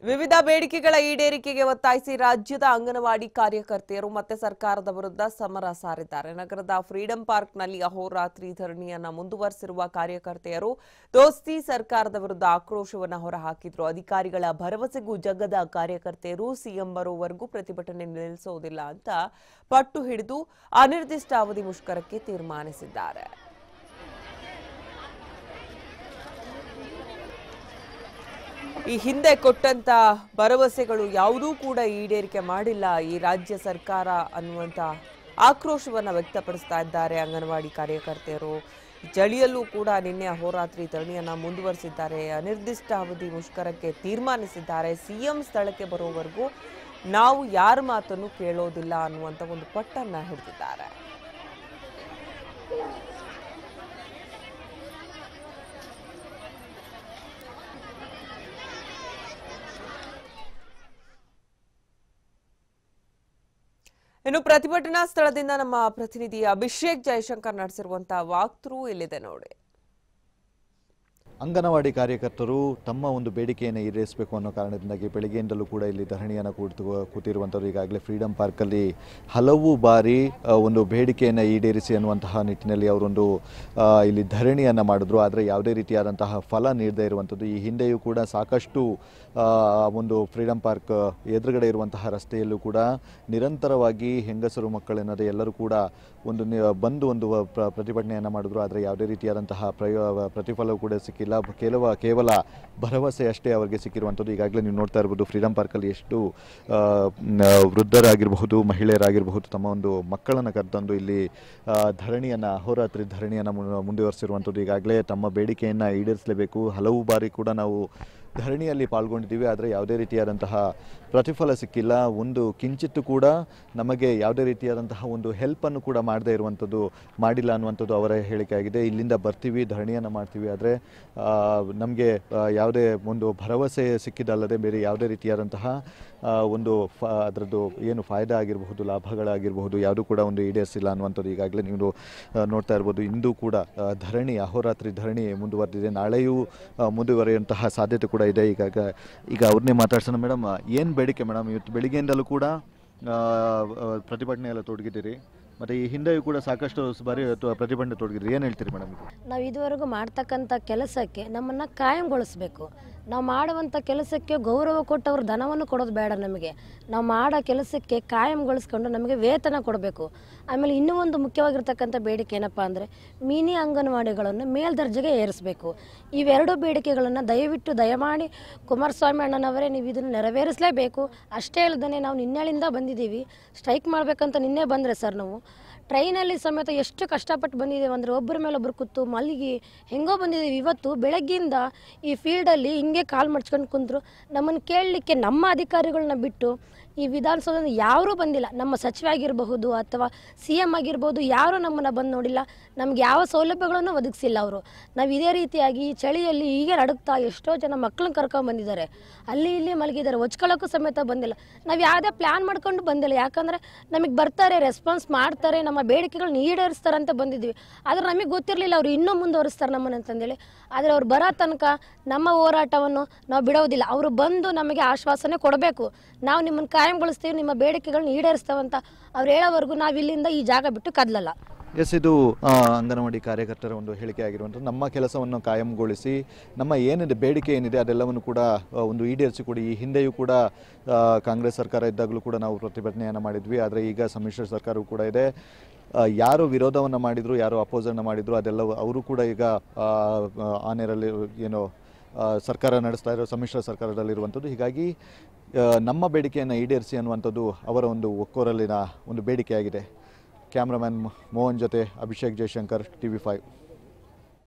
ವಿವಿಧ ಬೇಡಿಕೆಗಳ ಈಡೇರಿಕೆಗೆ ಒತ್ತಾಯಿಸಿ ರಾಜ್ಯದ ಅಂಗನವಾಡಿ ಕಾರ್ಯಕರ್ತೆಯರು ಮತ್ತೆ ಸರ್ಕಾರದ ವಿರುದ್ಧ ಸಮರ ಸಾರಿದ್ದಾರೆ. ನಗರದ ಫ್ರೀಡಂ ಪಾರ್ಕ್ನಲ್ಲಿ ಅಹೋರಾತ್ರಿ ಧರಣಿಯನ್ನ ಮುಂದುವರೆಸಿರುವ ಕಾರ್ಯಕರ್ತೆಯರು ದೋಸ್ತಿ ಸರ್ಕಾರದ ವಿರುದ್ಧ ಆಕ್ರೋಶವನ್ನು ಹೊರಹಾಕಿದ್ರು. ಅಧಿಕಾರಿಗಳ ಭರವಸೆಗೂ ಜಗ್ಗದ ಕಾರ್ಯಕರ್ತೆಯರು ಸಿಎಂ ಬರೋವರೆಗೂ ಪ್ರತಿಭಟನೆ ನಿಲ್ಲಿಸುವುದಿಲ್ಲ ಅಂತ ಪಟ್ಟು ಹಿಡಿದು ಅನಿರ್ದಿಷ್ಟಾವಧಿ ಮುಷ್ಕರಕ್ಕೆ ತೀರ್ಮಾನಿಸಿದ್ದಾರೆ. ಈ ಹಿಂದೆ ಕೊಟ್ಟಂತ ಭರವಸೆಗಳು ಯಾವುದೂ ಕೂಡ ಈಡೇರಿಕೆ ಮಾಡಿಲ್ಲ ಈ ರಾಜ್ಯ ಸರ್ಕಾರ ಅನ್ನುವಂತ ಆಕ್ರೋಶವನ್ನು ವ್ಯಕ್ತಪಡಿಸ್ತಾ ಇದ್ದಾರೆ ಅಂಗನವಾಡಿ ಕಾರ್ಯಕರ್ತೆಯರು. ಚಳಿಯಲ್ಲೂ ಕೂಡ ನಿನ್ನೆ ಅಹೋರಾತ್ರಿ ಧರಣಿಯನ್ನ ಮುಂದುವರೆಸಿದ್ದಾರೆ. ಅನಿರ್ದಿಷ್ಟಾವಧಿ ಮುಷ್ಕರಕ್ಕೆ ತೀರ್ಮಾನಿಸಿದ್ದಾರೆ. ಸಿಎಂ ಸ್ಥಳಕ್ಕೆ ಬರೋವರೆಗೂ ನಾವು ಯಾರ ಮಾತನ್ನು ಕೇಳೋದಿಲ್ಲ ಅನ್ನುವಂತ ಒಂದು ಪಟ್ಟನ್ನ ಹಿಡಿದಿದ್ದಾರೆ. ಇನ್ನು ಪ್ರತಿಭಟನಾ ಸ್ಥಳದಿಂದ ನಮ್ಮ ಪ್ರತಿನಿಧಿ ಅಭಿಷೇಕ್ ಜಯಶಂಕರ್ ನಡೆಸಿರುವಂತಹ ವಾಕ್ಥ್ರೂ ಇಲ್ಲಿದೆ ನೋಡಿ. ಅಂಗನವಾಡಿ ಕಾರ್ಯಕರ್ತರು ತಮ್ಮ ಒಂದು ಬೇಡಿಕೆಯನ್ನು ಈಡೇರಿಸಬೇಕು ಅನ್ನೋ ಕಾರಣದಿಂದಾಗಿ ಬೆಳಗ್ಗೆಯಿಂದಲೂ ಕೂಡ ಇಲ್ಲಿ ಧರಣಿಯನ್ನು ಕೂತಿರುವಂಥದ್ದು. ಈಗಾಗಲೇ ಫ್ರೀಡಂ ಪಾರ್ಕಲ್ಲಿ ಹಲವು ಬಾರಿ ಒಂದು ಬೇಡಿಕೆಯನ್ನು ಈಡೇರಿಸಿ ಅನ್ನುವಂತಹ ನಿಟ್ಟಿನಲ್ಲಿ ಅವರೊಂದು ಇಲ್ಲಿ ಧರಣಿಯನ್ನು ಮಾಡಿದ್ರು. ಆದರೆ ಯಾವುದೇ ರೀತಿಯಾದಂತಹ ಫಲ ನೀಡದೇ ಇರುವಂಥದ್ದು. ಈ ಹಿಂದೆಯೂ ಕೂಡ ಸಾಕಷ್ಟು ಒಂದು ಫ್ರೀಡಂ ಪಾರ್ಕ್ ಎದುರುಗಡೆ ಇರುವಂತಹ ರಸ್ತೆಯಲ್ಲೂ ಕೂಡ ನಿರಂತರವಾಗಿ ಹೆಂಗಸರು ಮಕ್ಕಳೆನ್ನದೇ ಎಲ್ಲರೂ ಕೂಡ ಬಂದು ಒಂದು ಪ್ರತಿಭಟನೆಯನ್ನು ಮಾಡಿದ್ರು. ಆದರೆ ಯಾವುದೇ ರೀತಿಯಾದಂತಹ ಪ್ರತಿಫಲವೂ ಕೂಡ ಸಿಕ್ಕಿಲ್ಲ. ಕೇವಲ ಭರವಸೆ ಅಷ್ಟೇ ಅವರಿಗೆ ಸಿಕ್ಕಿರುವಂಥದ್ದು. ಈಗಾಗಲೇ ನೀವು ನೋಡ್ತಾ ಇರ್ಬೋದು ಫ್ರೀಡಂ ಪಾರ್ಕಲ್ಲಿ ಎಷ್ಟು ವೃದ್ಧರಾಗಿರಬಹುದು, ಮಹಿಳೆಯರಾಗಿರಬಹುದು ತಮ್ಮ ಒಂದು ಮಕ್ಕಳನ್ನು ಕರೆತಂದು ಇಲ್ಲಿ ಅಹೋರಾತ್ರಿ ಧರಣಿಯನ್ನು ಮುಂದುವರಿಸಿರುವಂಥದ್ದು. ಈಗಾಗಲೇ ತಮ್ಮ ಬೇಡಿಕೆಯನ್ನು ಈಡೇರಿಸಲೇಬೇಕು. ಹಲವು ಬಾರಿ ಕೂಡ ನಾವು ಧರಣಿಯಲ್ಲಿ ಪಾಲ್ಗೊಂಡಿದ್ದೀವಿ. ಆದರೆ ಯಾವುದೇ ರೀತಿಯಾದಂತಹ ಪ್ರತಿಫಲ ಸಿಕ್ಕಿಲ್ಲ. ಒಂದು ಕಿಂಚಿತ್ತು ಕೂಡ ನಮಗೆ ಯಾವುದೇ ರೀತಿಯಾದಂತಹ ಒಂದು ಹೆಲ್ಪನ್ನು ಕೂಡ ಮಾಡದೇ ಇರುವಂಥದ್ದು, ಮಾಡಿಲ್ಲ ಅನ್ನುವಂಥದ್ದು ಅವರ ಹೇಳಿಕೆ ಆಗಿದೆ. ಇಲ್ಲಿಂದ ಬರ್ತೀವಿ, ಧರಣಿಯನ್ನು ಮಾಡ್ತೀವಿ, ಆದರೆ ನಮಗೆ ಯಾವುದೇ ಒಂದು ಭರವಸೆ ಸಿಕ್ಕಿದಲ್ಲದೆ ಬೇರೆ ಯಾವುದೇ ರೀತಿಯಾದಂತಹ ಒಂದು ಅದರದ್ದು ಏನು ಫಾಯ್ದೆ ಆಗಿರಬಹುದು, ಲಾಭಗಳಾಗಿರಬಹುದು ಯಾವುದೂ ಕೂಡ ಒಂದು ಈಡೇರಿಸಿಲ್ಲ ಅನ್ನುವಂಥದ್ದು ಈಗಾಗಲೇ ನೀವು ನೋಡ್ತಾ ಇರ್ಬೋದು. ಇಂದು ಕೂಡ ಅಹೋರಾತ್ರಿ ಧರಣಿ ಮುಂದುವರೆದಿದೆ. ನಾಳೆಯೂ ಮುಂದುವರಿಯುವಂತಹ ಸಾಧ್ಯತೆ ಕೂಡ ಇದೆ. ಈಗ ಅವ್ರನ್ನೇ ಮಾತಾಡ್ಸೋಣ. ಮೇಡಮ್, ಏನು ಬೇಡಿಕೆ ಮೇಡಮ್? ಇವತ್ತು ಬೆಳಿಗ್ಗೆಯಿಂದಲೂ ಕೂಡ ಪ್ರತಿಭಟನೆ ಎಲ್ಲ ತೊಡಗಿದ್ದೀರಿ, ಮತ್ತು ಈ ಹಿಂದೆಯೂ ಕೂಡ ಸಾಕಷ್ಟು ಬಾರಿ ಪ್ರತಿಭಟನೆ ತೊಡಗಿದ್ರಿ. ಏನು ಹೇಳ್ತೀರಿ ಮೇಡಮ್? ನಾವು ಇದುವರೆಗೂ ಮಾಡ್ತಕ್ಕಂಥ ಕೆಲಸಕ್ಕೆ ನಮ್ಮನ್ನು ಕಾಯಂಗೊಳಿಸ್ಬೇಕು. ನಾವು ಮಾಡುವಂಥ ಕೆಲಸಕ್ಕೆ ಗೌರವ ಕೊಟ್ಟು ಅವ್ರ ಧನವನ್ನು ಕೊಡೋದು ಬೇಡ. ನಮಗೆ ನಾವು ಮಾಡೋ ಕೆಲಸಕ್ಕೆ ಕಾಯಂಗೊಳಿಸ್ಕೊಂಡು ನಮಗೆ ವೇತನ ಕೊಡಬೇಕು. ಆಮೇಲೆ ಇನ್ನೂ ಒಂದು ಮುಖ್ಯವಾಗಿರ್ತಕ್ಕಂಥ ಬೇಡಿಕೆ ಏನಪ್ಪ ಅಂದರೆ ಮಿನಿ ಅಂಗನವಾಡಿಗಳನ್ನು ಮೇಲ್ದರ್ಜೆಗೆ ಏರಿಸಬೇಕು. ಇವೆರಡು ಬೇಡಿಕೆಗಳನ್ನು ದಯಮಾಡಿ ಕುಮಾರಸ್ವಾಮಿ ಅಣ್ಣನವರೇ ನೀವು ಇದನ್ನು ನೆರವೇರಿಸಲೇಬೇಕು. ಅಷ್ಟೇ ಅಲ್ಲದೇ ನಾವು ನಿನ್ನೆಳಿಂದ ಬಂದಿದ್ದೀವಿ. ಸ್ಟ್ರೈಕ್ ಮಾಡಬೇಕಂತ ನಿನ್ನೆ ಬಂದರೆ ಸರ್ ನಾವು ಟ್ರೈನಲ್ಲಿ ಸಮೇತ ಎಷ್ಟು ಕಷ್ಟಪಟ್ಟು ಬಂದಿದ್ದೇವೆ ಅಂದರೆ ಒಬ್ಬರ ಮೇಲೆ ಒಬ್ಬರು ಕೂತು ಮಲಗಿ ಹೆಂಗೋ ಬಂದಿದ್ದೀವಿ. ಇವತ್ತು ಬೆಳಗ್ಗಿಂದ ಈ ಫೀಲ್ಡಲ್ಲಿ ಹಿಂಗೆ ಕಾಲು ಮಡ್ಚ್ಕೊಂಡು ಕುಂತರು. ನಮ್ಮನ್ನು ಕೇಳಲಿಕ್ಕೆ ನಮ್ಮ ಅಧಿಕಾರಿಗಳನ್ನ ಬಿಟ್ಟು ಈ ವಿಧಾನಸೌಧದಿಂದ ಯಾರೂ ಬಂದಿಲ್ಲ. ನಮ್ಮ ಸಚಿವ ಆಗಿರಬಹುದು ಅಥವಾ CM ಆಗಿರ್ಬೋದು, ಯಾರೂ ನಮ್ಮನ್ನು ಬಂದು ನೋಡಿಲ್ಲ. ನಮ್ಗೆ ಯಾವ ಸೌಲಭ್ಯಗಳನ್ನು ಒದಗಿಸಿಲ್ಲ ಅವರು. ನಾವು ಇದೇ ರೀತಿಯಾಗಿ ಈ ಚಳಿಯಲ್ಲಿ ಹೀಗೆ ನಡುಕ್ತಾ ಎಷ್ಟೋ ಜನ ಮಕ್ಕಳನ್ನ ಕರ್ಕೊಂಡ್ಬಂದಿದ್ದಾರೆ. ಅಲ್ಲಿ ಇಲ್ಲಿ ಮಲಗಿದ್ದಾರೆ, ಹೊಚ್ಕೊಳ್ಳೋಕ್ಕೂ ಸಮೇತ ಬಂದಿಲ್ಲ. ನಾವು ಯಾವುದೇ ಪ್ಲ್ಯಾನ್ ಮಾಡ್ಕೊಂಡು ಬಂದಿಲ್ಲ. ಯಾಕಂದರೆ ನಮಗೆ ಬರ್ತಾರೆ, ರೆಸ್ಪಾನ್ಸ್ ಮಾಡ್ತಾರೆ, ನಮ್ಮ ಬೇಡಿಕೆಗಳನ್ನ ಈಡೇರಿಸ್ತಾರೆ ಅಂತ ಬಂದಿದ್ವಿ. ಆದರೆ ನಮಗೆ ಗೊತ್ತಿರಲಿಲ್ಲ ಅವರು ಇನ್ನೂ ಮುಂದುವರಿಸ್ತಾರೆ ನಮ್ಮನ್ನು ಅಂತಂದೇಳಿ. ಆದರೆ ಅವ್ರು ಬರೋ ತನಕ ನಮ್ಮ ಹೋರಾಟವನ್ನು ನಾವು ಬಿಡೋದಿಲ್ಲ. ಅವರು ಬಂದು ನಮಗೆ ಆಶ್ವಾಸನೆ ಕೊಡಬೇಕು. ನಾವು ನಿಮ್ಮನ್ನು ಕಾಯಂಗೊಳಿಸ್ತೀವಿ, ನಿಮ್ಮ ಬೇಡಿಕೆಗಳನ್ನ ಈಡೇರಿಸ್ತೇವಂತ ಅವ್ರು ಹೇಳೋವರೆಗೂ ನಾವು ಇಲ್ಲಿಂದ ಈ ಜಾಗ ಬಿಟ್ಟು ಕದಲಲ್ಲ. ಎಸ್, ಇದು ಅಂಗನವಾಡಿ ಕಾರ್ಯಕರ್ತರ ಒಂದು ಹೇಳಿಕೆ ಆಗಿರುವಂಥದ್ದು. ನಮ್ಮ ಕೆಲಸವನ್ನು ಕಾಯಂಗೊಳಿಸಿ ನಮ್ಮ ಏನಿದೆ ಬೇಡಿಕೆ ಏನಿದೆ ಅದೆಲ್ಲವನ್ನು ಕೂಡ ಒಂದು ಈಡೇರಿಸಿಕೊಡಿ. ಈ ಹಿಂದೆಯೂ ಕೂಡ ಕಾಂಗ್ರೆಸ್ ಸರ್ಕಾರ ಇದ್ದಾಗಲೂ ಕೂಡ ನಾವು ಪ್ರತಿಭಟನೆಯನ್ನು ಮಾಡಿದ್ವಿ. ಆದರೆ ಈಗ ಸಮ್ಮಿಶ್ರ ಸರ್ಕಾರವೂ ಕೂಡ ಇದೆ. ಯಾರು ವಿರೋಧವನ್ನು ಮಾಡಿದ್ರು, ಯಾರು ಅಪೋಸನ್ನು ಮಾಡಿದ್ರು ಅದೆಲ್ಲ ಅವರು ಕೂಡ ಈಗ ಆನೇರಲ್ಲಿ ಏನೋ ಸರ್ಕಾರ ನಡೆಸ್ತಾ ಇರೋ ಸಮ್ಮಿಶ್ರ ಸರ್ಕಾರದಲ್ಲಿರುವಂಥದ್ದು. ಹೀಗಾಗಿ ನಮ್ಮ ಬೇಡಿಕೆಯನ್ನು ಈಡೇರಿಸಿ ಅನ್ನುವಂಥದ್ದು ಅವರ ಒಂದು ಒಕ್ಕೊರಲಿನ ಒಂದು ಬೇಡಿಕೆಯಾಗಿದೆ. ಕ್ಯಾಮ್ರಾಮನ್ ಮೋಹನ್ ಜೊತೆ ಅಭಿಷೇಕ್ ಜಯಶಂಕರ್, TV5.